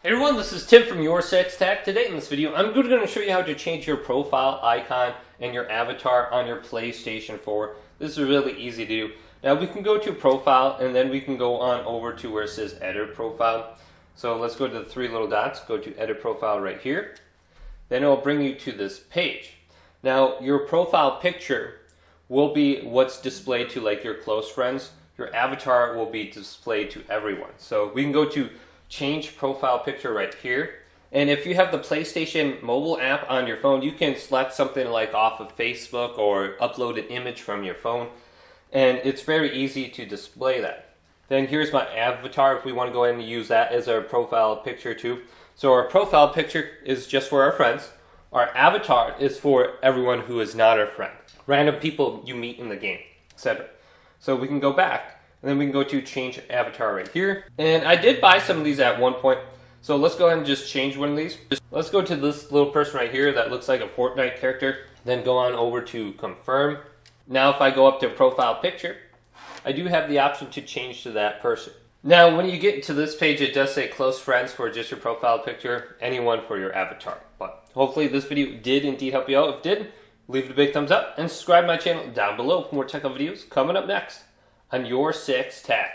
Hey everyone, this is Tim from YourSixTech. Today in this video, I'm going to show you how to change your profile icon and your avatar on your PlayStation 4. This is really easy to do. Now we can go to profile and then we can go on over to where it says edit profile. So let's go to the three little dots, go to edit profile right here. Then it will bring you to this page. Now your profile picture will be what's displayed to like your close friends. Your avatar will be displayed to everyone. So we can go to change profile picture right here, and if you have the PlayStation mobile app on your phone, you can select something like off of Facebook or upload an image from your phone, and it's very easy to display that. Then here's my avatar if we want to go ahead and use that as our profile picture too. So our profile picture is just for our friends. Our avatar is for everyone who is not our friend, random people you meet in the game, etc. So we can go back and then we can go to change avatar right here. And I did buy some of these at one point. So let's go ahead and just change one of these. Let's go to this little person right here that looks like a Fortnite character. Then go on over to confirm. Now if I go up to profile picture, I do have the option to change to that person. Now when you get to this page, it does say close friends for just your profile picture, anyone for your avatar. But hopefully this video did indeed help you out. If it did, leave it a big thumbs up and subscribe to my channel down below for more technical videos coming up next on YourSixTech.